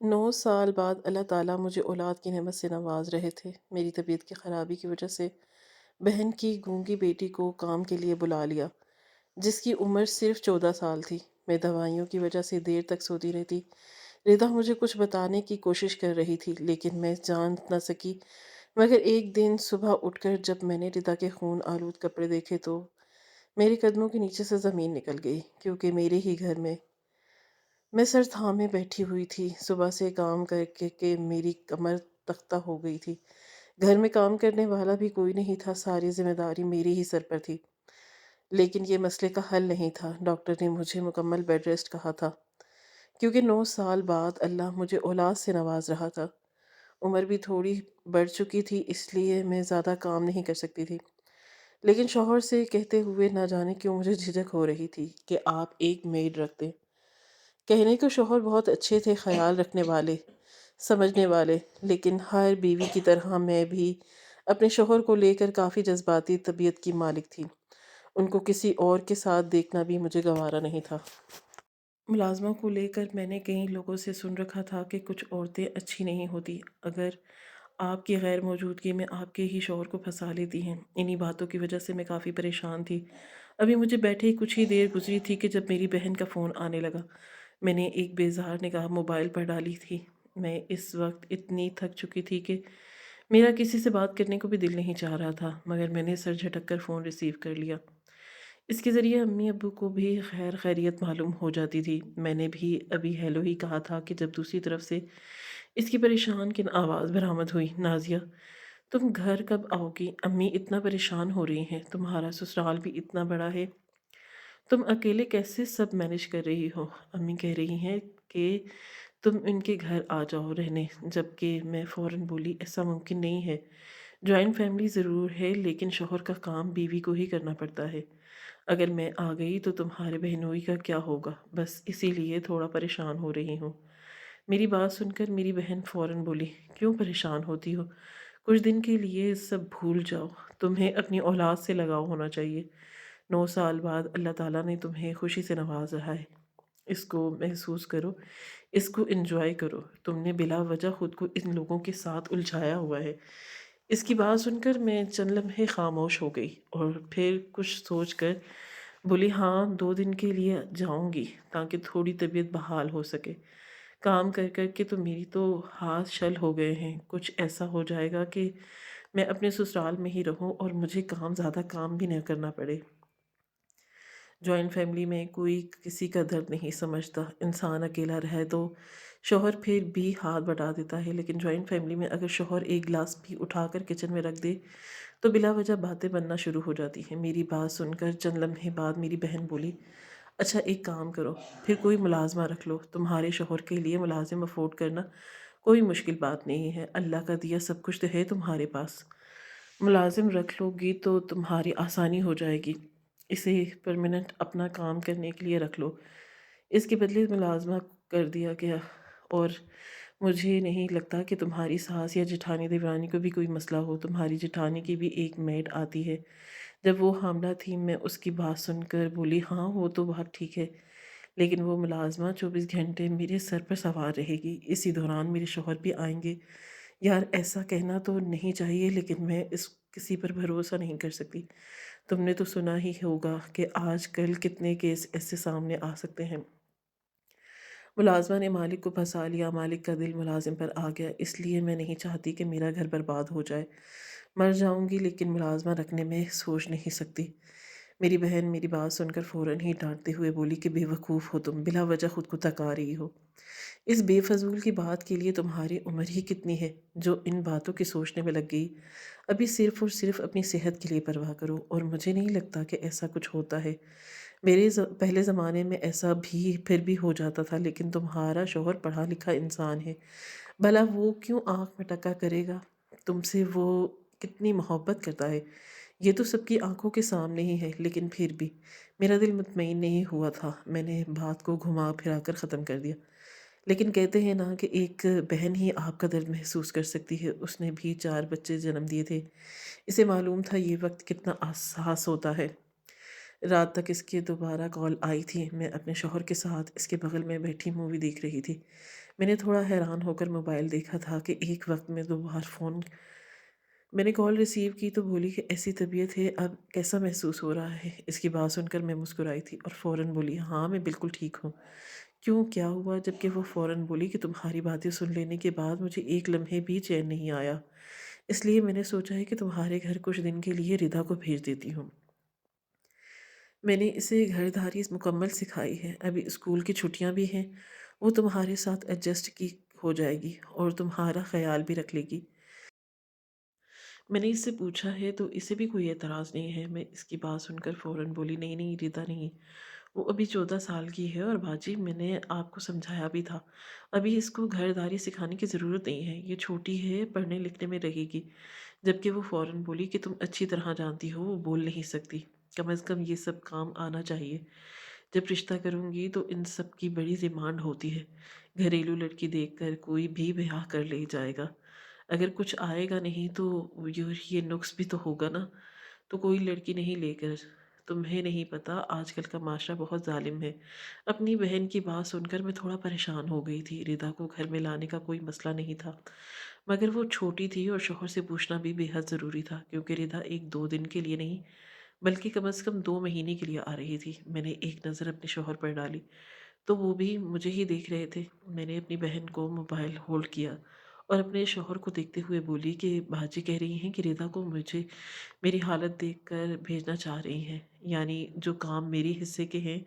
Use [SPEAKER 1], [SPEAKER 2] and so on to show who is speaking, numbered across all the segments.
[SPEAKER 1] 9 سال بعد اللہ تعالیٰ مجھے اولاد کی نعمت سے نواز رہے تھے۔ میری طبیعت کی خرابی کی وجہ سے بہن کی گونگی بیٹی کو کام کے لیے بلا لیا، جس کی عمر صرف 14 سال تھی۔ میں دوائیوں کی وجہ سے دیر تک سوتی رہتی۔ ردا مجھے کچھ بتانے کی کوشش کر رہی تھی لیکن میں جان نہ سکی، مگر ایک دن صبح اٹھ کر جب میں نے ردا کے خون آلود کپڑے دیکھے تو میرے قدموں کے نیچے سے زمین نکل گئی، کیونکہ میرے ہی گھر میں سر تھامے بیٹھی ہوئی تھی۔ صبح سے کام کر کے میری کمر تختہ ہو گئی تھی۔ گھر میں کام کرنے والا بھی کوئی نہیں تھا، ساری ذمہ داری میرے ہی سر پر تھی۔ لیکن یہ مسئلے کا حل نہیں تھا۔ ڈاکٹر نے مجھے مکمل بیڈ ریسٹ کہا تھا، کیونکہ 9 سال بعد اللہ مجھے اولاد سے نواز رہا تھا۔ عمر بھی تھوڑی بڑھ چکی تھی، اس لیے میں زیادہ کام نہیں کر سکتی تھی۔ لیکن شوہر سے کہتے ہوئے نہ جانے کیوں مجھے جھجک ہو رہی تھی کہ آپ ایک میڈ رکھ دیں۔ کہنے کو شوہر بہت اچھے تھے، خیال رکھنے والے، سمجھنے والے، لیکن ہر بیوی کی طرح میں بھی اپنے شوہر کو لے کر کافی جذباتی طبیعت کی مالک تھی۔ ان کو کسی اور کے ساتھ دیکھنا بھی مجھے گوارا نہیں تھا۔ ملازموں کو لے کر میں نے کئی لوگوں سے سن رکھا تھا کہ کچھ عورتیں اچھی نہیں ہوتی، اگر آپ کی غیر موجودگی میں آپ کے ہی شوہر کو پھنسا لیتی ہیں۔ انہی باتوں کی وجہ سے میں کافی پریشان تھی۔ ابھی مجھے بیٹھے ہی کچھ ہی دیر گزری تھی کہ جب میری بہن کا فون آنے لگا۔ میں نے ایک بیزار نگاہ موبائل پر ڈالی تھی۔ میں اس وقت اتنی تھک چکی تھی کہ میرا کسی سے بات کرنے کو بھی دل نہیں چاہ رہا تھا، مگر میں نے سر جھٹک کر فون ریسیو کر لیا۔ اس کے ذریعے امی ابو کو بھی خیر خیریت معلوم ہو جاتی تھی۔ میں نے بھی ابھی ہیلو ہی کہا تھا کہ جب دوسری طرف سے اس کی پریشان کن آواز برآمد ہوئی، نازیہ تم گھر کب آؤ گی؟ امی اتنا پریشان ہو رہی ہیں، تمہارا سسرال بھی اتنا بڑا ہے، تم اکیلے کیسے سب مینج کر رہی ہو؟ امی کہہ رہی ہیں کہ تم ان کے گھر آ جاؤ رہنے، جبکہ میں فوراً بولی ایسا ممکن نہیں ہے۔ جوائنٹ فیملی ضرور ہے لیکن شوہر کا کام بیوی کو ہی کرنا پڑتا ہے۔ اگر میں آ گئی تو تمہارے بہنوئی کا کیا ہوگا؟ بس اسی لیے تھوڑا پریشان ہو رہی ہوں۔ میری بات سن کر میری بہن فوراً بولی کیوں پریشان ہوتی ہو؟ کچھ دن کے لیے سب بھول جاؤ، تمہیں اپنی اولاد سے لگاؤ ہونا چاہیے۔ 9 سال بعد اللہ تعالیٰ نے تمہیں خوشی سے نواز رہا ہے، اس کو محسوس کرو، اس کو انجوائے کرو۔ تم نے بلا وجہ خود کو ان لوگوں کے ساتھ الجھایا ہوا ہے۔ اس کی بات سن کر میں چند لمحے خاموش ہو گئی اور پھر کچھ سوچ کر بولی ہاں 2 دن کے لیے جاؤں گی تاکہ تھوڑی طبیعت بحال ہو سکے۔ کام کر کر کے تو میری تو ہاتھ شل ہو گئے ہیں، کچھ ایسا ہو جائے گا کہ میں اپنے سسرال میں ہی رہوں اور مجھے زیادہ کام بھی نہ کرنا پڑے۔ جوائنٹ فیملی میں کوئی کسی کا درد نہیں سمجھتا، انسان اکیلا رہے تو شوہر پھر بھی ہاتھ بٹا دیتا ہے، لیکن جوائنٹ فیملی میں اگر شوہر ایک گلاس بھی اٹھا کر کچن میں رکھ دے تو بلا وجہ باتیں بننا شروع ہو جاتی ہیں۔ میری بات سن کر چند لمحے بعد میری بہن بولی اچھا ایک کام کرو، پھر کوئی ملازمہ رکھ لو، تمہارے شوہر کے لیے ملازم افورڈ کرنا کوئی مشکل بات نہیں ہے، اللہ کا دیا سب کچھ تو ہے تمہارے پاس۔ ملازم رکھ لو گی تو تمہاری آسانی ہو جائے گی، اسے پرماننٹ اپنا کام کرنے کے لیے رکھ لو۔ اس کے بدلے ملازمہ کر دیا گیا، اور مجھے نہیں لگتا کہ تمہاری ساس یا جٹھانی دیورانی کو بھی کوئی مسئلہ ہو۔ تمہاری جٹھانی کی بھی ایک میڈ آتی ہے، جب وہ حاملہ تھی میں اس کی بات سن کر بولی ہاں وہ تو بات ٹھیک ہے، لیکن وہ ملازمہ 24 گھنٹے میرے سر پر سوار رہے گی، اسی دوران میرے شوہر بھی آئیں گے۔ یار ایسا کہنا تو نہیں چاہیے لیکن میں کسی پر بھروسہ نہیں کر سکتی۔ تم نے تو سنا ہی ہوگا کہ آج کل کتنے کیس ایسے سامنے آ سکتے ہیں۔ ملازمہ نے مالک کو پھنسا لیا، مالک کا دل ملازم پر آ گیا، اس لیے میں نہیں چاہتی کہ میرا گھر برباد ہو جائے۔ مر جاؤں گی لیکن ملازمہ رکھنے میں سوچ نہیں سکتی۔ میری بہن میری بات سن کر فوراً ہی ڈانٹتے ہوئے بولی کہ بے وقوف ہو تم، بلا وجہ خود کو تکا رہی ہو۔ اس بے فضول کی بات کے لیے تمہاری عمر ہی کتنی ہے جو ان باتوں کی سوچنے میں لگ گئی؟ ابھی صرف اور صرف اپنی صحت کے لیے پرواہ کرو، اور مجھے نہیں لگتا کہ ایسا کچھ ہوتا ہے۔ میرے پہلے زمانے میں ایسا بھی پھر بھی ہو جاتا تھا، لیکن تمہارا شوہر پڑھا لکھا انسان ہے، بھلا وہ کیوں آنکھ میں ٹکا کرے گا؟ تم سے وہ کتنی محبت کرتا ہے، یہ تو سب کی آنکھوں کے سامنے ہی ہے، لیکن پھر بھی میرا دل مطمئن نہیں ہوا تھا۔ میں نے بات کو گھما پھرا کر ختم کر دیا۔ لیکن کہتے ہیں نا کہ ایک بہن ہی آپ کا درد محسوس کر سکتی ہے، اس نے بھی 4 بچے جنم دیے تھے، اسے معلوم تھا یہ وقت کتنا حساس ہوتا ہے۔ رات تک اس کی دوبارہ کال آئی تھی، میں اپنے شوہر کے ساتھ اس کے بغل میں بیٹھی مووی دیکھ رہی تھی۔ میں نے تھوڑا حیران ہو کر موبائل دیکھا تھا کہ ایک وقت میں 2 بار میں نے کال ریسیو کی تو بولی کہ ایسی طبیعت ہے، اب کیسا محسوس ہو رہا ہے؟ اس کی بات سن کر میں مسکرائی تھی اور فوراً بولی ہاں میں بالکل ٹھیک ہوں۔ کیوں کیا ہوا؟ جبکہ وہ فوراً بولی کہ تمہاری باتیں سن لینے کے بعد مجھے ایک لمحے بھی چین نہیں آیا، اس لیے میں نے سوچا ہے کہ تمہارے گھر کچھ دن کے لیے ردا کو بھیج دیتی ہوں۔ میں نے اسے گھرداری مکمل سکھائی ہے، ابھی اسکول کی چھٹیاں بھی ہیں، وہ تمہارے ساتھ ایڈجسٹ کی ہو جائے گی اور تمہارا خیال بھی رکھ لے گی۔ میں نے اس سے پوچھا ہے تو اسے بھی کوئی اعتراض نہیں ہے؟ میں اس کی بات سن کر فوراً بولی نہیں نہیں ردا نہیں، وہ ابھی 14 سال کی ہے اور باجی میں نے آپ کو سمجھایا بھی تھا، ابھی اس کو گھرداری سکھانے کی ضرورت نہیں ہے، یہ چھوٹی ہے، پڑھنے لکھنے میں رہے گی۔ جبکہ وہ فوراً بولی کہ تم اچھی طرح جانتی ہو وہ بول نہیں سکتی، کم از کم یہ سب کام آنا چاہیے۔ جب رشتہ کروں گی تو ان سب کی بڑی ڈیمانڈ ہوتی ہے، گھریلو لڑکی دیکھ کر کوئی بھی بیاہ کر لے جائے گا، اگر کچھ آئے گا نہیں تو یہ نقص بھی تو ہوگا نا، تو کوئی لڑکی نہیں لے کر۔ تمہیں نہیں پتا آج کل کا معاشرہ بہت ظالم ہے۔ اپنی بہن کی بات سن کر میں تھوڑا پریشان ہو گئی تھی، ردا کو گھر میں لانے کا کوئی مسئلہ نہیں تھا، مگر وہ چھوٹی تھی اور شوہر سے پوچھنا بھی بے حد ضروری تھا، کیونکہ ردا 1 2 دن کے لیے نہیں بلکہ کم از کم 2 مہینے کے لیے آ رہی تھی۔ میں نے ایک نظر اپنے شوہر پر ڈالی تو وہ بھی مجھے ہی دیکھ رہے تھے۔ میں نے اپنی بہن کو موبائل ہولڈ کیا اور اپنے شوہر کو دیکھتے ہوئے بولی کہ باجی کہہ رہی ہیں کہ ردا کو مجھے میری حالت دیکھ کر بھیجنا چاہ رہی ہیں، یعنی جو کام میری حصے کے ہیں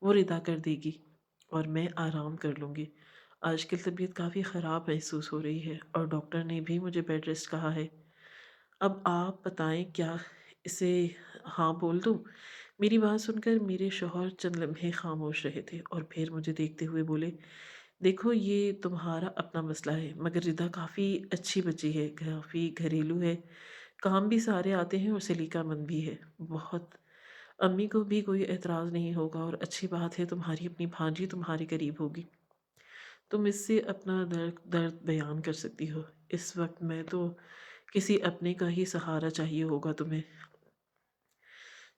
[SPEAKER 1] وہ ردا کر دے گی اور میں آرام کر لوں گی۔ آج کل طبیعت کافی خراب محسوس ہو رہی ہے اور ڈاکٹر نے بھی مجھے بیڈ ریسٹ کہا ہے۔ اب آپ بتائیں کیا اسے ہاں بول دوں؟ میری بات سن کر میرے شوہر چند لمحے خاموش رہے تھے اور پھر مجھے دیکھتے ہوئے بولے دیکھو یہ تمہارا اپنا مسئلہ ہے، مگر ردا کافی اچھی بچی ہے، کافی گھریلو ہے، کام بھی سارے آتے ہیں اور سلیقہ مند بھی ہے بہت، امی کو بھی کوئی اعتراض نہیں ہوگا اور اچھی بات ہے تمہاری اپنی بھانجی تمہارے قریب ہوگی، تم اس سے اپنا درد بیان کر سکتی ہو، اس وقت میں تو کسی اپنے کا ہی سہارا چاہیے ہوگا تمہیں۔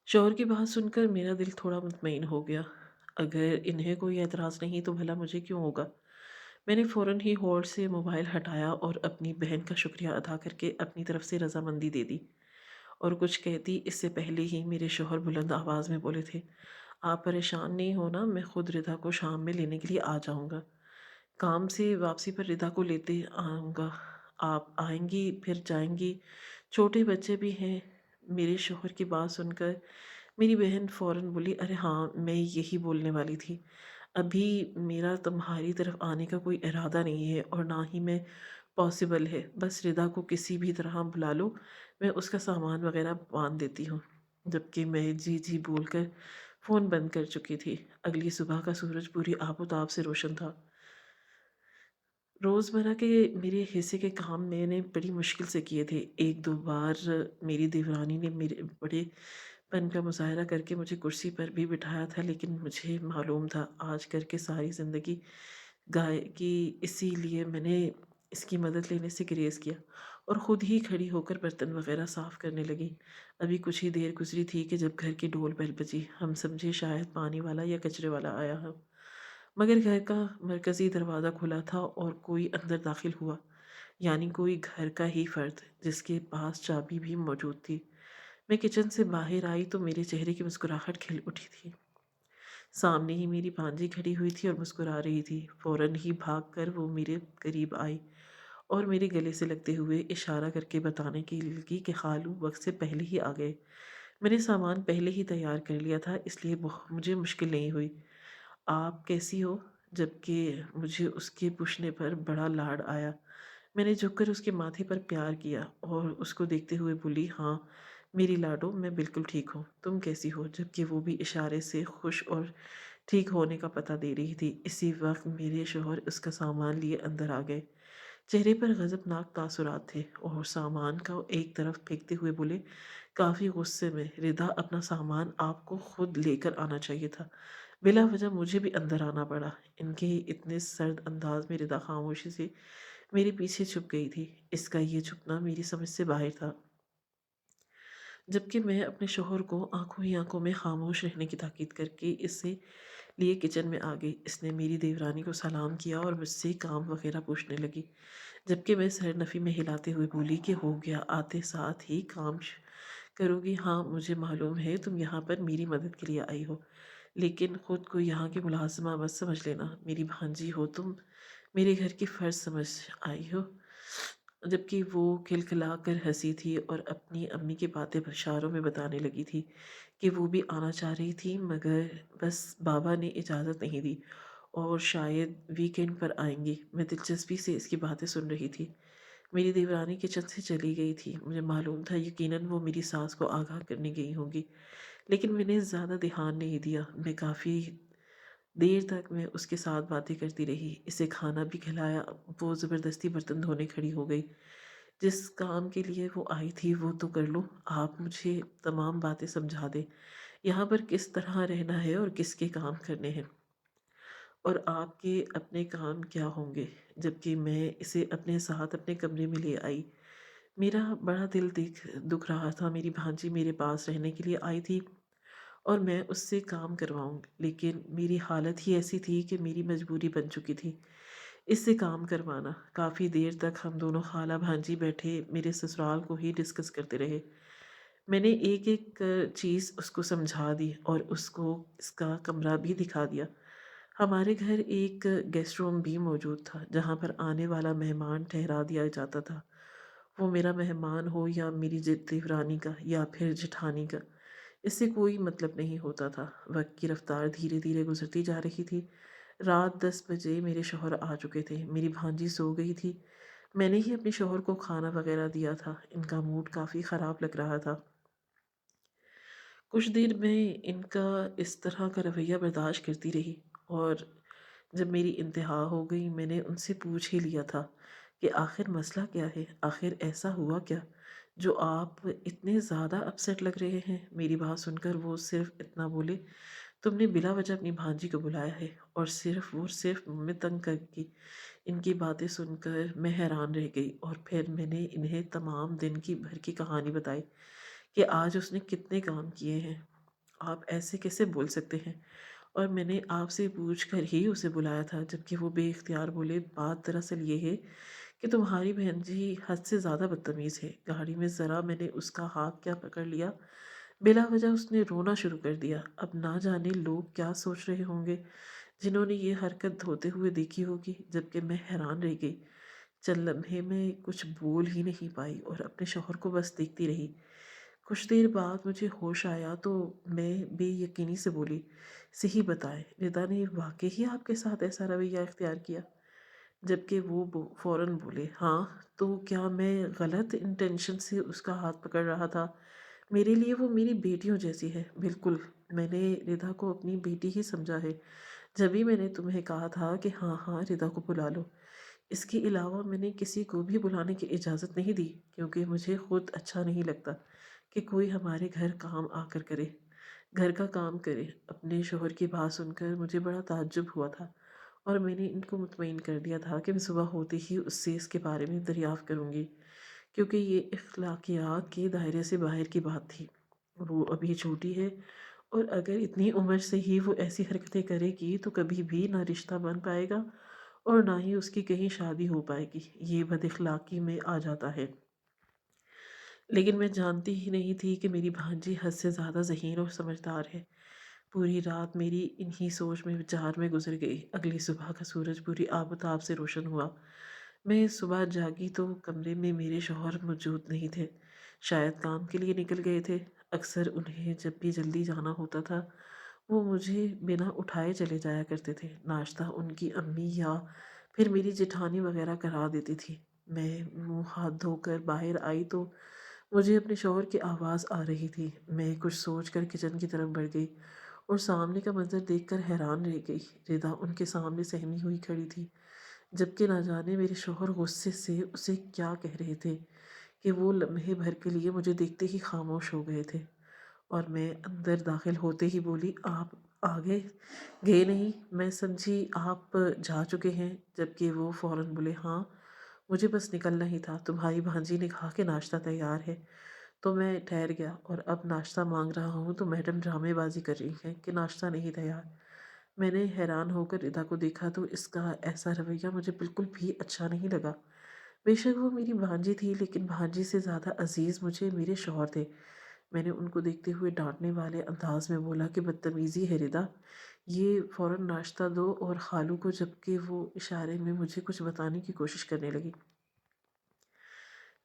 [SPEAKER 1] شوہر کی بات سن کر میرا دل تھوڑا مطمئن ہو گیا، اگر انہیں کوئی اعتراض نہیں تو بھلا مجھے کیوں ہوگا؟ میں نے فوراً ہی ہولڈ سے موبائل ہٹایا اور اپنی بہن کا شکریہ ادا کر کے اپنی طرف سے رضامندی دے دی، اور کچھ کہتی اس سے پہلے ہی میرے شوہر بلند آواز میں بولے تھے آپ پریشان نہیں ہونا، میں خود ردا کو شام میں لینے کے لیے آ جاؤں گا، کام سے واپسی پر ردا کو لیتے آؤں گا، آپ آئیں گی پھر جائیں گی، چھوٹے بچے بھی ہیں۔ میرے شوہر کی بات سن کر میری بہن فوراً بولی ارے ہاں میں یہی بولنے والی تھی، ابھی میرا تمہاری طرف آنے کا کوئی ارادہ نہیں ہے اور نہ ہی میں پاسبل ہے، بس ردا کو کسی بھی طرح بلا لو، میں اس کا سامان وغیرہ باندھ دیتی ہوں۔ جبکہ میں جی جی بول کر فون بند کر چکی تھی۔ اگلی صبح کا سورج پوری آب و تاب سے روشن تھا۔ روزمرہ کے میرے حصے کے کام میں نے بڑی مشکل سے کیے تھے، 1 2 بار میری دیورانی نے میرے بڑے پن کا مظاہرہ کر کے مجھے کرسی پر بھی بٹھایا تھا، لیکن مجھے معلوم تھا آج کر کے ساری زندگی گائے کی، اسی لیے میں نے اس کی مدد لینے سے گریز کیا اور خود ہی کھڑی ہو کر برتن وغیرہ صاف کرنے لگی۔ ابھی کچھ ہی دیر گزری تھی کہ جب گھر کی ڈول بیل بجی، ہم سمجھے شاید پانی والا یا کچرے والا آیا ہو، مگر گھر کا مرکزی دروازہ کھلا تھا اور کوئی اندر داخل ہوا، یعنی کوئی گھر کا ہی فرد جس کے پاس چابی بھی موجود تھی۔ میں کچن سے باہر آئی تو میرے چہرے کی مسکراہٹ کھل اٹھی تھی، سامنے ہی میری بھانجی کھڑی ہوئی تھی اور مسکرا رہی تھی، فوراً ہی بھاگ کر وہ میرے قریب آئی اور میرے گلے سے لگتے ہوئے اشارہ کر کے بتانے کی لگی کہ خالو وقت سے پہلے ہی آ گئے، میں نے سامان پہلے ہی تیار کر لیا تھا اس لیے مجھے مشکل نہیں ہوئی، آپ کیسی ہو؟ جبکہ مجھے اس کے پوچھنے پر بڑا لاڈ آیا، میں نے جھک کر اس کے ماتھے پر پیار کیا اور اس کو دیکھتے ہوئے بولی ہاں میری لاڈو میں بالکل ٹھیک ہوں، تم کیسی ہو؟ جبکہ وہ بھی اشارے سے خوش اور ٹھیک ہونے کا پتہ دے رہی تھی۔ اسی وقت میرے شوہر اس کا سامان لیے اندر آ گئے، چہرے پر غضبناک تاثرات تھے اور سامان کو ایک طرف پھینکتے ہوئے بولے کافی غصے میں ردا اپنا سامان آپ کو خود لے کر آنا چاہیے تھا، بلا وجہ مجھے بھی اندر آنا پڑا۔ ان کے اتنے سرد انداز میں ردا خاموشی سے میرے پیچھے چھپ گئی تھی، اس کا یہ چھپنا میری سمجھ سے باہر تھا، جبکہ میں اپنے شوہر کو آنکھوں ہی آنکھوں میں خاموش رہنے کی تاکید کر کے اس سے لیے کچن میں آ گئی۔ اس نے میری دیورانی کو سلام کیا اور مجھ سے کام وغیرہ پوچھنے لگی، جبکہ میں سر نفی میں ہلاتے ہوئے بولی کہ ہو گیا، آتے ساتھ ہی کام کرو گی۔ ہاں مجھے معلوم ہے تم یہاں پر میری مدد کے لیے آئی ہو، لیکن خود کو یہاں کی ملازمہ مت سمجھ لینا، میری بھانجی ہو تم، میرے گھر کی فرض سمجھ آئی ہو۔ جبکہ وہ کھلکھلا کر ہنسی تھی اور اپنی امی کی باتیں اشاروں میں بتانے لگی تھی کہ وہ بھی آنا چاہ رہی تھی، مگر بس بابا نے اجازت نہیں دی اور شاید ویکینڈ پر آئیں گی۔ میں دلچسپی سے اس کی باتیں سن رہی تھی۔ میری دیورانی کچن سے چلی گئی تھی۔ مجھے معلوم تھا یقیناً وہ میری ساس کو آگاہ کرنے گئی ہوں گی، لیکن میں نے زیادہ دھیان نہیں دیا۔ میں کافی دیر تک میں اس کے ساتھ باتیں کرتی رہی، اسے کھانا بھی کھلایا۔ وہ زبردستی برتن دھونے کھڑی ہو گئی۔ جس کام کے لیے وہ آئی تھی وہ تو کر لوں، آپ مجھے تمام باتیں سمجھا دیں، یہاں پر کس طرح رہنا ہے اور کس کے کام کرنے ہیں، اور آپ کے اپنے کام کیا ہوں گے۔ جبکہ میں اسے اپنے ساتھ اپنے کمرے میں لے آئی۔ میرا بڑا دل دکھ رہا تھا۔ میری بھانجی میرے پاس رہنے کے لیے آئی تھی اور میں اس سے کام کرواؤں، لیکن میری حالت ہی ایسی تھی کہ میری مجبوری بن چکی تھی اس سے کام کروانا۔ کافی دیر تک ہم دونوں خالہ بھانجی بیٹھے میرے سسرال کو ہی ڈسکس کرتے رہے۔ میں نے ایک ایک چیز اس کو سمجھا دی اور اس کو اس کا کمرہ بھی دکھا دیا۔ ہمارے گھر ایک گیسٹ روم بھی موجود تھا جہاں پر آنے والا مہمان ٹھہرا دیا جاتا تھا، وہ میرا مہمان ہو یا میری دیورانی کا یا پھر جٹھانی کا، اس سے کوئی مطلب نہیں ہوتا تھا۔ وقت کی رفتار دھیرے دھیرے گزرتی جا رہی تھی۔ رات 10 بجے میرے شوہر آ چکے تھے، میری بھانجی سو گئی تھی۔ میں نے ہی اپنے شوہر کو کھانا وغیرہ دیا تھا۔ ان کا موڈ کافی خراب لگ رہا تھا۔ کچھ دیر میں ان کا اس طرح کا رویہ برداشت کرتی رہی، اور جب میری انتہا ہو گئی میں نے ان سے پوچھ ہی لیا تھا کہ آخر مسئلہ کیا ہے، آخر ایسا ہوا کیا جو آپ اتنے زیادہ اپسیٹ لگ رہے ہیں۔ میری بات سن کر وہ صرف اتنا بولے، تم نے بلا وجہ اپنی بھانجی کو بلایا ہے اور صرف میں تنگ کر کی۔ ان کی باتیں سن کر میں حیران رہ گئی، اور پھر میں نے انہیں تمام دن کی بھر کی کہانی بتائی کہ آج اس نے کتنے کام کیے ہیں۔ آپ ایسے کیسے بول سکتے ہیں، اور میں نے آپ سے پوچھ کر ہی اسے بلایا تھا۔ جبکہ وہ بے اختیار بولے، بات دراصل یہ ہے کہ تمہاری بہن جی حد سے زیادہ بدتمیز ہے۔ گاڑی میں ذرا میں نے اس کا ہاتھ کیا پکڑ لیا، بلا وجہ اس نے رونا شروع کر دیا۔ اب نہ جانے لوگ کیا سوچ رہے ہوں گے جنہوں نے یہ حرکت دھوتے ہوئے دیکھی ہوگی۔ جبکہ میں حیران رہ گئی، چند لمحے میں کچھ بول ہی نہیں پائی اور اپنے شوہر کو بس دیکھتی رہی۔ کچھ دیر بعد مجھے ہوش آیا تو میں بے یقینی سے بولی، صحیح بتائیں، ردا نے واقعی آپ کے ساتھ ایسا رویہ اختیار کیا؟ جبکہ وہ فوراً بولے، ہاں، تو کیا میں غلط انٹینشن سے اس کا ہاتھ پکڑ رہا تھا؟ میرے لیے وہ میری بیٹیوں جیسی ہے، بالکل۔ میں نے ردا کو اپنی بیٹی ہی سمجھا ہے، جبھی میں نے تمہیں کہا تھا کہ ہاں ہاں ردا کو بلا لو۔ اس کے علاوہ میں نے کسی کو بھی بلانے کی اجازت نہیں دی، کیونکہ مجھے خود اچھا نہیں لگتا کہ کوئی ہمارے گھر کام آ کر کرے، گھر کا کام کرے۔ اپنے شوہر کی بات سن کر مجھے بڑا تعجب ہوا تھا، اور میں نے ان کو مطمئن کر دیا تھا کہ میں صبح ہوتے ہی اس سے اس کے بارے میں دریافت کروں گی، کیونکہ یہ اخلاقیات کے دائرے سے باہر کی بات تھی۔ وہ ابھی چھوٹی ہے، اور اگر اتنی عمر سے ہی وہ ایسی حرکتیں کرے گی تو کبھی بھی نہ رشتہ بن پائے گا اور نہ ہی اس کی کہیں شادی ہو پائے گی۔ یہ بد اخلاقی میں آ جاتا ہے۔ لیکن میں جانتی ہی نہیں تھی کہ میری بھانجی حد سے زیادہ ذہین اور سمجھدار ہے۔ پوری رات میری انہی سوچ میں وچار میں گزر گئی۔ اگلی صبح کا سورج پوری آب و تاب سے روشن ہوا۔ میں صبح جاگی تو کمرے میں میرے شوہر موجود نہیں تھے، شاید کام کے لیے نکل گئے تھے۔ اکثر انہیں جب بھی جلدی جانا ہوتا تھا وہ مجھے بنا اٹھائے چلے جایا کرتے تھے۔ ناشتہ ان کی امی یا پھر میری جٹھانی وغیرہ کرا دیتی تھی۔ میں منہ ہاتھ دھو کر باہر آئی تو مجھے اپنے شوہر کی آواز آ رہی تھی۔ میں کچھ سوچ کر کچن کی طرف بڑھ گئی اور سامنے کا منظر دیکھ کر حیران رہ گئی۔ ردا ان کے سامنے سہمی ہوئی کھڑی تھی، جبکہ نہ جانے میرے شوہر غصے سے اسے کیا کہہ رہے تھے کہ وہ لمحے بھر کے لیے مجھے دیکھتے ہی خاموش ہو گئے تھے، اور میں اندر داخل ہوتے ہی بولی، آپ آگے گئے نہیں؟ میں سمجھی آپ جا چکے ہیں۔ جبکہ وہ فوراً بولے، ہاں مجھے بس نکلنا ہی تھا، تمہاری بھانجی نے کہا کہ ناشتہ تیار ہے تو میں ٹھہر گیا، اور اب ناشتہ مانگ رہا ہوں تو میڈم ڈرامے بازی کر رہی ہیں کہ ناشتہ نہیں تیار۔ میں نے حیران ہو کر ردا کو دیکھا تو اس کا ایسا رویہ مجھے بالکل بھی اچھا نہیں لگا۔ بے شک وہ میری بھانجی تھی، لیکن بھانجی سے زیادہ عزیز مجھے میرے شوہر تھے۔ میں نے ان کو دیکھتے ہوئے ڈانٹنے والے انداز میں بولا کہ بدتمیزی ہے ردا، یہ فوراً ناشتہ دو، اور خالو کو، جبکہ وہ اشارے میں مجھے کچھ بتانے کی کوشش کرنے لگی،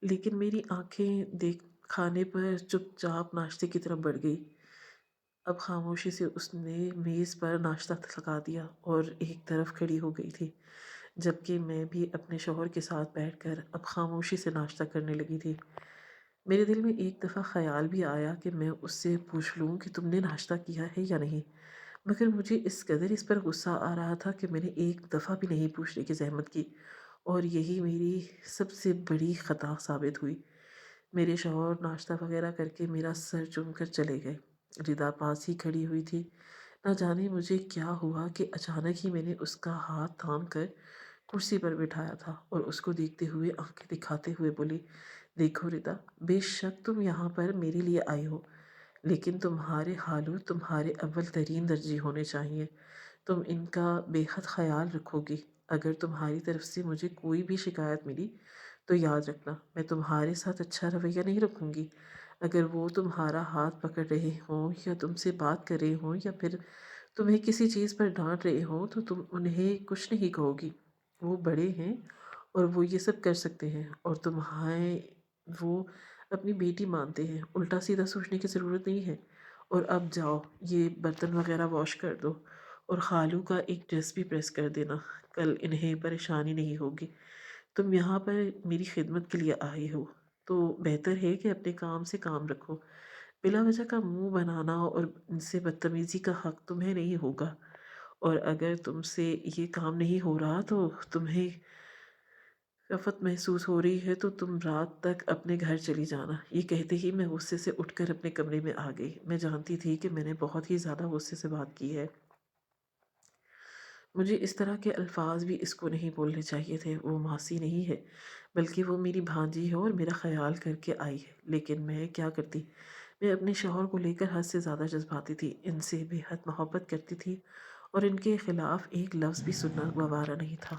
[SPEAKER 1] لیکن میری آنکھیں دیکھ کھانے پر چپ چاپ ناشتے کی طرف بڑھ گئی۔ اب خاموشی سے اس نے میز پر ناشتہ لگا دیا اور ایک طرف کھڑی ہو گئی تھی، جبکہ میں بھی اپنے شوہر کے ساتھ بیٹھ کر اب خاموشی سے ناشتہ کرنے لگی تھی۔ میرے دل میں ایک دفعہ خیال بھی آیا کہ میں اس سے پوچھ لوں کہ تم نے ناشتہ کیا ہے یا نہیں، مگر مجھے اس قدر اس پر غصہ آ رہا تھا کہ میں نے ایک دفعہ بھی نہیں پوچھنے کی زحمت کی، اور یہی میری سب سے بڑی خطا ثابت ہوئی۔ میرے شوہر ناشتہ وغیرہ کر کے میرا سر چوم کر چلے گئے۔ ردا پاس ہی کھڑی ہوئی تھی۔ نہ جانے مجھے کیا ہوا کہ اچانک ہی میں نے اس کا ہاتھ تھام کر کرسی پر بٹھایا تھا اور اس کو دیکھتے ہوئے آنکھیں دکھاتے ہوئے بولی، دیکھو ردا، بے شک تم یہاں پر میرے لیے آئے ہو، لیکن تمہارے خالو تمہارے اول ترین درجی ہونے چاہیے۔ تم ان کا بے حد خیال رکھو گی۔ اگر تمہاری طرف سے مجھے کوئی بھی شکایت ملی تو یاد رکھنا میں تمہارے ساتھ اچھا رویہ نہیں رکھوں گی۔ اگر وہ تمہارا ہاتھ پکڑ رہے ہوں یا تم سے بات کر رہے ہوں یا پھر تمہیں کسی چیز پر ڈانٹ رہے ہوں تو تم انہیں کچھ نہیں کہو گی۔ وہ بڑے ہیں اور وہ یہ سب کر سکتے ہیں، اور تمہیں وہ اپنی بیٹی مانتے ہیں، الٹا سیدھا سوچنے کی ضرورت نہیں ہے۔ اور اب جاؤ، یہ برتن وغیرہ واش کر دو، اور خالو کا ایک ڈریس بھی پریس کر دینا، کل انہیں پریشانی نہیں ہوگی۔ تم یہاں پر میری خدمت کے لیے آئے ہو تو بہتر ہے کہ اپنے کام سے کام رکھو۔ بلا وجہ کا منہ بنانا اور ان سے بدتمیزی کا حق تمہیں نہیں ہوگا، اور اگر تم سے یہ کام نہیں ہو رہا تو تمہیں رفت محسوس ہو رہی ہے تو تم رات تک اپنے گھر چلی جانا۔ یہ کہتے ہی میں غصے سے اٹھ کر اپنے کمرے میں آ گئی۔ میں جانتی تھی کہ میں نے بہت ہی زیادہ غصے سے بات کی ہے۔ مجھے اس طرح کے الفاظ بھی اس کو نہیں بولنے چاہیے تھے۔ وہ ماسی نہیں ہے، بلکہ وہ میری بھانجی ہے اور میرا خیال کر کے آئی ہے، لیکن میں کیا کرتی؟ میں اپنے شوہر کو لے کر حد سے زیادہ جذباتی تھی، ان سے بے حد محبت کرتی تھی، اور ان کے خلاف ایک لفظ بھی سننا گوارا نہیں تھا۔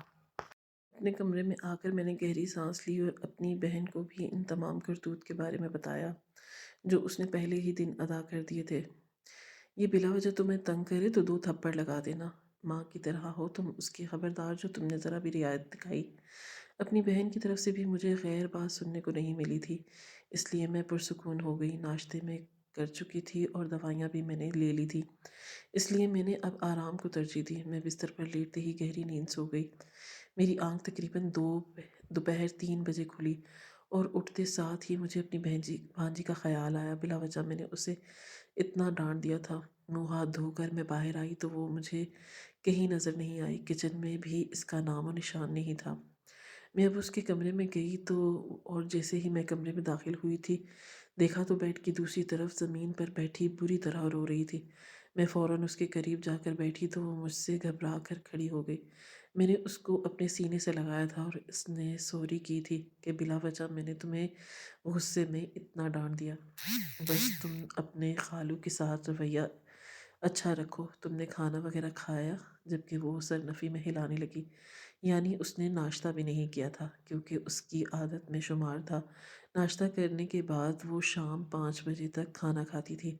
[SPEAKER 1] اپنے کمرے میں آ کر میں نے گہری سانس لی اور اپنی بہن کو بھی ان تمام کرتوت کے بارے میں بتایا جو اس نے پہلے ہی دن ادا کر دیے تھے۔ یہ بلا وجہ تمہیں تنگ کرے تو 2 تھپڑ لگا دینا، ماں کی طرح ہو تم اس کی، خبردار جو تم نے ذرا بھی رعایت دکھائی۔ اپنی بہن کی طرف سے بھی مجھے غیر بات سننے کو نہیں ملی تھی، اس لیے میں پرسکون ہو گئی۔ ناشتے میں کر چکی تھی اور دوائیاں بھی میں نے لے لی تھی، اس لیے میں نے اب آرام کو ترجیح دی۔ میں بستر پر لیٹتے ہی گہری نیند سو گئی۔ میری آنکھ تقریباً دوپہر 3 بجے کھلی، اور اٹھتے ساتھ ہی مجھے اپنی بھانجی کا خیال آیا۔ بلا وجہ میں نے اسے اتنا ڈانٹ دیا تھا۔ منہ ہاتھ دھو کر میں باہر آئی تو وہ مجھے کہیں نظر نہیں آئی، کچن میں بھی اس کا نام و نشان نہیں تھا۔ میں اب اس کے کمرے میں گئی تو، اور جیسے ہی میں کمرے میں داخل ہوئی تھی، دیکھا تو بیڈ کی دوسری طرف زمین پر بیٹھی بری طرح رو رہی تھی۔ میں فوراً اس کے قریب جا کر بیٹھی تو وہ مجھ سے گھبرا کر کھڑی ہو گئی۔ میں نے اس کو اپنے سینے سے لگایا تھا اور اس نے سوری کی تھی کہ بلا وجہ میں نے تمہیں غصے میں اتنا ڈانٹ دیا، بس تم اپنے خالو کے ساتھ رویہ اچھا رکھو۔ تم نے کھانا وغیرہ کھایا؟ جبکہ وہ سر نفی میں ہلانے لگی، یعنی اس نے ناشتہ بھی نہیں کیا تھا، کیونکہ اس کی عادت میں شمار تھا ناشتہ کرنے کے بعد وہ شام 5 بجے تک کھانا کھاتی تھی،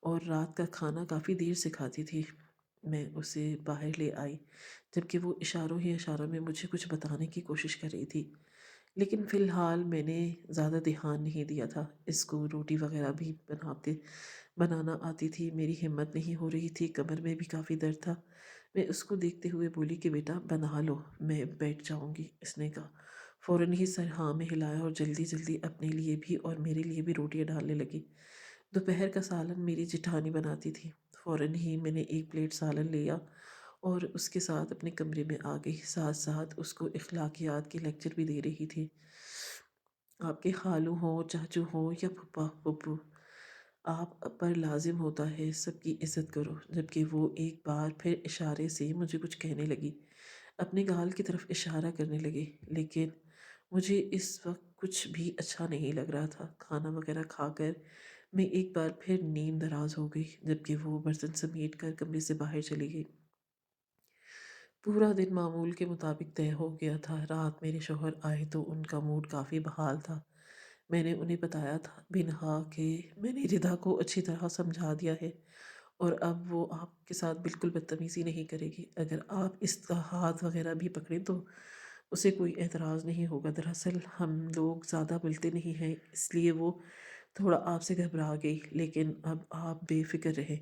[SPEAKER 1] اور رات کا کھانا کافی دیر سے کھاتی تھی۔ میں اسے باہر لے آئی، جبکہ وہ اشاروں ہی اشاروں میں مجھے کچھ بتانے کی کوشش کر رہی تھی، لیکن فی الحال میں نے زیادہ دھیان نہیں دیا تھا۔ اس کو روٹی وغیرہ بھی بنانا آتی تھی۔ میری ہمت نہیں ہو رہی تھی، کمر میں بھی کافی درد تھا۔ میں اس کو دیکھتے ہوئے بولی کہ بیٹا بنا لو، میں بیٹھ جاؤں گی۔ اس نے کہا، فوراً ہی سر ہاں میں ہلایا اور جلدی جلدی اپنے لیے بھی اور میرے لیے بھی روٹیاں ڈالنے لگی۔ دوپہر کا سالن میری جٹھانی بناتی تھی۔ فوراً ہی میں نے 1 پلیٹ سالن لیا اور اس کے ساتھ اپنے کمرے میں آ گئی، ساتھ ساتھ اس کو اخلاقیات کے لیکچر بھی دے رہی تھی۔ آپ کے خالو ہوں، چاچو ہوں یا پھپھا پھپھو، آپ پر لازم ہوتا ہے سب کی عزت کرو۔ جبکہ وہ ایک بار پھر اشارے سے مجھے کچھ کہنے لگی، اپنے گال کی طرف اشارہ کرنے لگی، لیکن مجھے اس وقت کچھ بھی اچھا نہیں لگ رہا تھا۔ کھانا وغیرہ کھا کر میں ایک بار پھر نیم دراز ہو گئی، جبکہ وہ برتن سمیٹ کر کمرے سے باہر چلی گئی۔ پورا دن معمول کے مطابق طے ہو گیا تھا۔ رات میرے شوہر آئے تو ان کا موڈ کافی بحال تھا۔ میں نے انہیں بتایا تھا بنہا کہ میں نے ردا کو اچھی طرح سمجھا دیا ہے اور اب وہ آپ کے ساتھ بالکل بدتمیزی نہیں کرے گی۔ اگر آپ اس کا ہاتھ وغیرہ بھی پکڑیں تو اسے کوئی اعتراض نہیں ہوگا۔ دراصل ہم لوگ زیادہ ملتے نہیں ہیں، اس لیے وہ تھوڑا آپ سے گھبرا گئی، لیکن اب آپ بے فکر رہیں۔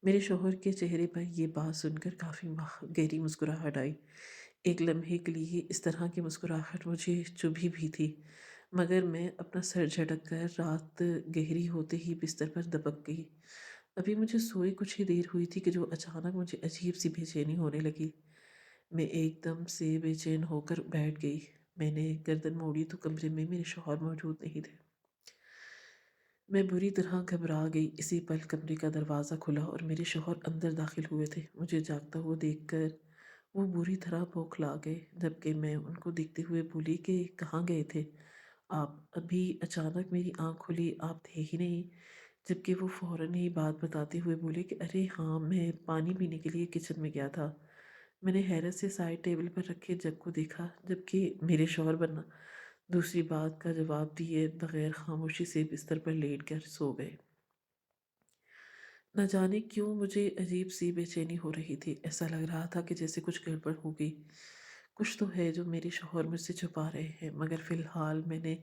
[SPEAKER 1] میرے شوہر کے چہرے پر یہ بات سن کر کافی گہری مسکراہٹ آئی۔ ایک لمحے کے لیے اس طرح کی مسکراہٹ مجھے چبھی بھی تھی، مگر میں اپنا سر جھٹک کر رات گہری ہوتے ہی بستر پر دبک گئی۔ ابھی مجھے سوئے کچھ ہی دیر ہوئی تھی کہ جو اچانک مجھے عجیب سی بے چینی ہونے لگی۔ میں ایک دم سے بے چین ہو کر بیٹھ گئی۔ میں نے گردن موڑی تو کمرے میں میرے شوہر موجود نہیں تھے۔ میں بری طرح گھبرا گئی۔ اسی پل کمرے کا دروازہ کھلا اور میرے شوہر اندر داخل ہوئے تھے۔ مجھے جاگتا ہوا دیکھ کر وہ بری طرح بوکھلا گئے، جبکہ میں ان کو دیکھتے ہوئے بولی کہ کہاں گئے تھے آپ؟ ابھی اچانک میری آنکھ کھلی، آپ تھے ہی نہیں، جبکہ وہ فوراً ہی بات بتاتے ہوئے بولے کہ ارے ہاں، میں پانی پینے کے لیے کچن میں گیا تھا۔ میں نے حیرت سے سائڈ ٹیبل پر رکھے جگ کو دیکھا، جبکہ میرے شوہر بنا دوسری بات کا جواب دیے بغیر خاموشی سے بستر پر لیٹ کر سو گئے۔ نہ جانے کیوں مجھے عجیب سی بے چینی ہو رہی تھی۔ ایسا لگ رہا تھا کہ جیسے کچھ گڑبڑ ہو گئی، کچھ تو ہے جو میرے شوہر مجھ سے چھپا رہے ہیں، مگر فی الحال میں نے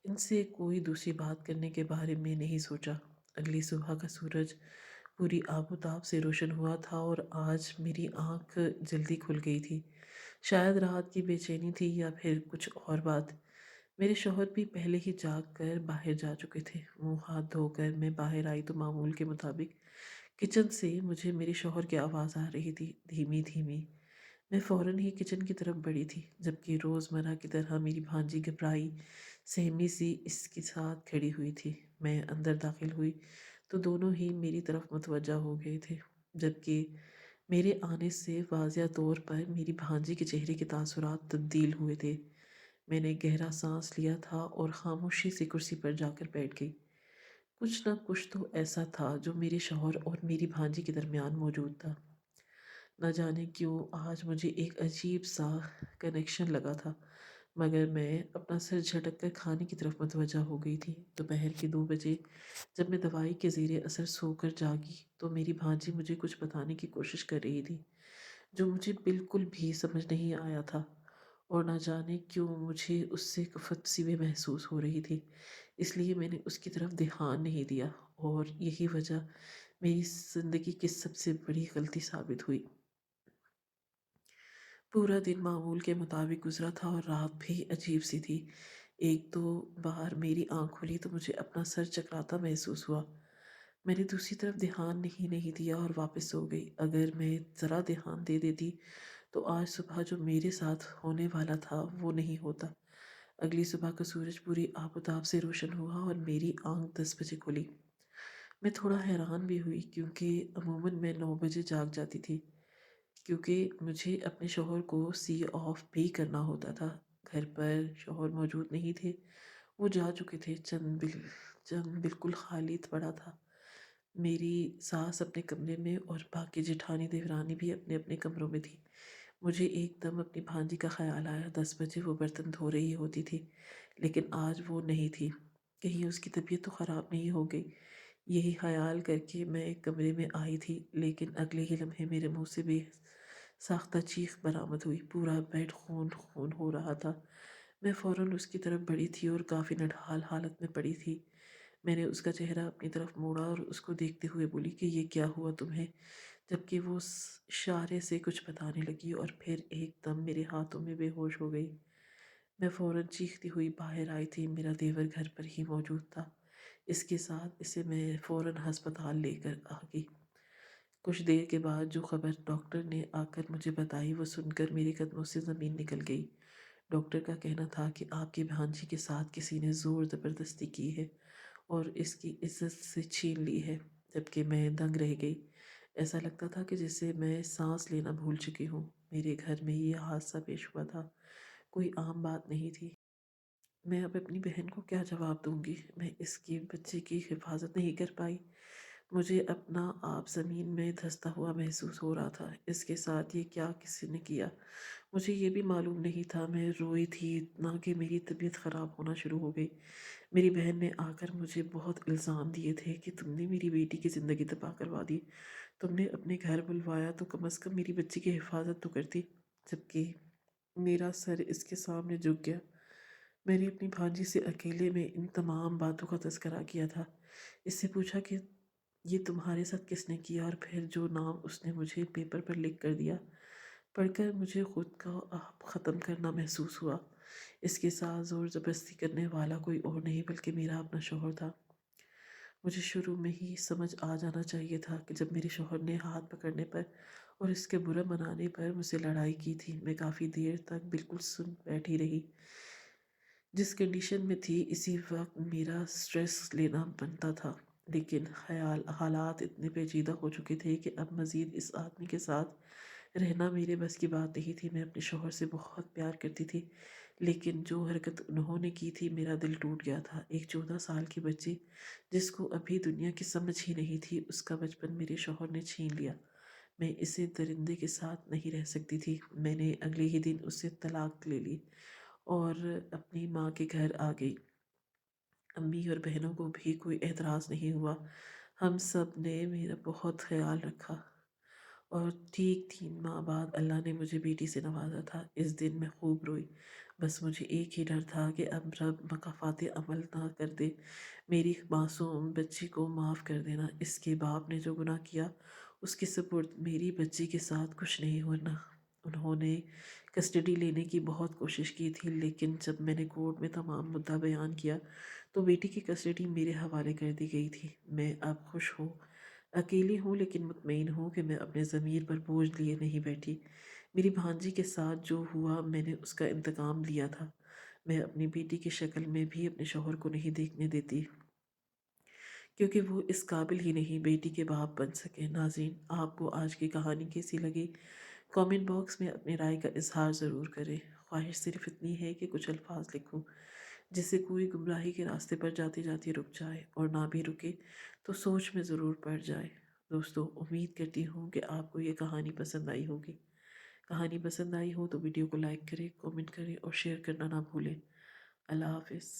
[SPEAKER 1] ان سے کوئی دوسری بات کرنے کے بارے میں نہیں سوچا۔ اگلی صبح کا سورج پوری آب و تاب سے روشن ہوا تھا اور آج میری آنکھ جلدی کھل گئی تھی۔ شاید رات کی بے چینی تھی یا پھر کچھ اور بات۔ میرے شوہر بھی پہلے ہی جاگ کر باہر جا چکے تھے۔ منہ ہاتھ دھو کر میں باہر آئی تو معمول کے مطابق کچن سے مجھے میرے شوہر کی آواز آ رہی تھی، دھیمی دھیمی۔ میں فوراً ہی کچن کی طرف بڑھی تھی، جبکہ روزمرہ کی طرح میری بھانجی گھبرائی سہمی سی اس کے ساتھ کھڑی ہوئی تھی۔ میں اندر داخل ہوئی تو دونوں ہی میری طرف متوجہ ہو گئے تھے، جبکہ میرے آنے سے واضح طور پر میری بھانجی کے چہرے کے تاثرات تبدیل ہوئے تھے۔ میں نے گہرا سانس لیا تھا اور خاموشی سے کرسی پر جا کر بیٹھ گئی۔ کچھ نہ کچھ تو ایسا تھا جو میرے شوہر اور میری بھانجی کے درمیان موجود تھا۔ نہ جانے کیوں آج مجھے ایک عجیب سا کنیکشن لگا تھا، مگر میں اپنا سر جھٹک کر کھانے کی طرف متوجہ ہو گئی تھی۔ دوپہر کے 2 بجے جب میں دوائی کے زیر اثر سو کر جاگی تو میری بھانجی مجھے کچھ بتانے کی کوشش کر رہی تھی جو مجھے بالکل بھی سمجھ نہیں آیا تھا، اور نہ جانے کیوں مجھے اس سے کفت سی بھی محسوس ہو رہی تھی، اس لیے میں نے اس کی طرف دھیان نہیں دیا، اور یہی وجہ میری زندگی کی سب سے بڑی غلطی ثابت ہوئی۔ پورا دن معمول کے مطابق گزرا تھا اور رات بھی عجیب سی تھی۔ ایک دو بار میری آنکھ کھلی تو مجھے اپنا سر چکراتا محسوس ہوا۔ میں نے دوسری طرف دھیان نہیں دیا اور واپس سو گئی۔ اگر میں ذرا دھیان دے دیتی تو آج صبح جو میرے ساتھ ہونے والا تھا وہ نہیں ہوتا۔ اگلی صبح کا سورج پوری آب و تاب سے روشن ہوا اور میری آنکھ 10 بجے کھلی۔ میں تھوڑا حیران بھی ہوئی کیونکہ عموماً میں 9 بجے جاگ جاتی تھی، کیونکہ مجھے اپنے شوہر کو سی آف بھی کرنا ہوتا تھا۔ گھر پر شوہر موجود نہیں تھے، وہ جا چکے تھے۔ چند بالکل خالی پڑا تھا۔ میری ساس اپنے کمرے میں اور باقی جیٹھانی دیورانی بھی اپنے اپنے کمروں میں تھی۔ مجھے ایک دم اپنی بھانجی کا خیال آیا۔ 10 بجے وہ برتن دھو رہی ہوتی تھی، لیکن آج وہ نہیں تھی۔ کہیں اس کی طبیعت تو خراب نہیں ہو گئی، یہی خیال کر کے میں کمرے میں آئی تھی، لیکن اگلے ہی لمحے میرے منہ سے بے ساختہ چیخ برآمد ہوئی۔ پورا بیڈ خون خون ہو رہا تھا۔ میں فوراً اس کی طرف بڑھی تھی اور کافی نڈھال حالت میں پڑی تھی۔ میں نے اس کا چہرہ اپنی طرف موڑا اور اس کو دیکھتے ہوئے بولی کہ یہ کیا ہوا تمہیں، جبکہ وہ اشارے سے کچھ بتانے لگی اور پھر ایک دم میرے ہاتھوں میں بے ہوش ہو گئی۔ میں فوراً چیختی ہوئی باہر آئی تھی۔ میرا دیور گھر پر ہی موجود تھا۔ اس کے ساتھ اسے میں فوراً ہسپتال لے کر آ گئی۔ کچھ دیر کے بعد جو خبر ڈاکٹر نے آ کر مجھے بتائی وہ سن کر میرے قدموں سے زمین نکل گئی۔ ڈاکٹر کا کہنا تھا کہ آپ کی بھانجی کے ساتھ کسی نے زور زبردستی کی ہے اور اس کی عزت سے چھین لی ہے، جبکہ میں دنگ رہ گئی۔ ایسا لگتا تھا کہ جسے میں سانس لینا بھول چکی ہوں۔ میرے گھر میں یہ حادثہ پیش ہوا تھا، کوئی عام بات نہیں تھی۔ میں اب اپنی بہن کو کیا جواب دوں گی؟ میں اس کی بچے کی حفاظت نہیں کر پائی، مجھے اپنا آپ زمین میں دھنستا ہوا محسوس ہو رہا تھا۔ اس کے ساتھ یہ کیا کسی نے کیا؟ مجھے یہ بھی معلوم نہیں تھا۔ میں روئی تھی اتنا کہ میری طبیعت خراب ہونا شروع ہو گئی۔ میری بہن نے آ کر مجھے بہت الزام دیے تھے کہ تم نے میری بیٹی کی زندگی تباہ کروا دی۔ تم نے اپنے گھر بلوایا تو کم از کم میری بچی کی حفاظت تو کرتی۔ جبکہ میرا سر اس کے سامنے جھک گیا۔ میں نے اپنی بھانجی سے اکیلے میں ان تمام باتوں کا تذکرہ کیا تھا۔ اس سے پوچھا کہ یہ تمہارے ساتھ کس نے کیا، اور پھر جو نام اس نے مجھے پیپر پر لکھ کر دیا پڑھ کر مجھے خود کا آپ ختم کرنا محسوس ہوا۔ اس کے ساتھ زور زبردستی کرنے والا کوئی اور نہیں بلکہ میرا اپنا شوہر تھا۔ مجھے شروع میں ہی سمجھ آ جانا چاہیے تھا کہ جب میرے شوہر نے ہاتھ پکڑنے پر اور اس کے برا منانے پر مجھ سے لڑائی کی تھی، میں کافی دیر تک بالکل سن بیٹھی رہی۔ جس کنڈیشن میں تھی اسی وقت میرا سٹریس لینا بنتا تھا، لیکن حالات اتنے پیچیدہ ہو چکے تھے کہ اب مزید اس آدمی کے ساتھ رہنا میرے بس کی بات نہیں تھی۔ میں اپنے شوہر سے بہت پیار کرتی تھی، لیکن جو حرکت انہوں نے کی تھی میرا دل ٹوٹ گیا تھا۔ ایک 14 سال کی بچی جس کو ابھی دنیا کی سمجھ ہی نہیں تھی، اس کا بچپن میرے شوہر نے چھین لیا۔ میں اسے درندے کے ساتھ نہیں رہ سکتی تھی۔ میں نے اگلے ہی دن اس سے طلاق لے لی اور اپنی ماں کے گھر آ گئی۔ امی اور بہنوں کو بھی کوئی اعتراض نہیں ہوا۔ ہم سب نے میرا بہت خیال رکھا، اور ٹھیک 3 ماہ بعد اللہ نے مجھے بیٹی سے نوازا تھا۔ اس دن میں خوب روئی۔ بس مجھے ایک ہی ڈر تھا کہ اب رب مکافات عمل نہ کر دے، میری معصوم بچی کو معاف کر دینا۔ اس کے باپ نے جو گناہ کیا اس کے سپرد میری بچی کے ساتھ کچھ نہیں ہونا۔ انہوں نے کسٹڈی لینے کی بہت کوشش کی تھی، لیکن جب میں نے کورٹ میں تمام مدعا بیان کیا تو بیٹی کی کسٹڈی میرے حوالے کر دی گئی تھی۔ میں اب خوش ہوں، اکیلی ہوں، لیکن مطمئن ہوں کہ میں اپنے ضمیر پر بوجھ لیے نہیں بیٹھی۔ میری بھانجی کے ساتھ جو ہوا میں نے اس کا انتقام لیا تھا۔ میں اپنی بیٹی کی شکل میں بھی اپنے شوہر کو نہیں دیکھنے دیتی، کیونکہ وہ اس قابل ہی نہیں بیٹی کے باپ بن سکے۔ ناظرین، آپ کو آج کی کہانی کیسی لگی؟ کامنٹ باکس میں اپنی رائے کا اظہار ضرور کریں۔ خواہش صرف اتنی ہے کہ کچھ الفاظ لکھوں جس سے کوئی گمراہی کے راستے پر جاتے جاتے رک جائے، اور نہ بھی رکے تو سوچ میں ضرور پڑ جائے۔ دوستو، امید کرتی ہوں کہ آپ کو یہ کہانی پسند آئی ہوگی۔ کہانی پسند آئی ہو تو ویڈیو کو لائک کریں، کامنٹ کریں اور شیئر کرنا نہ بھولیں۔ اللہ حافظ۔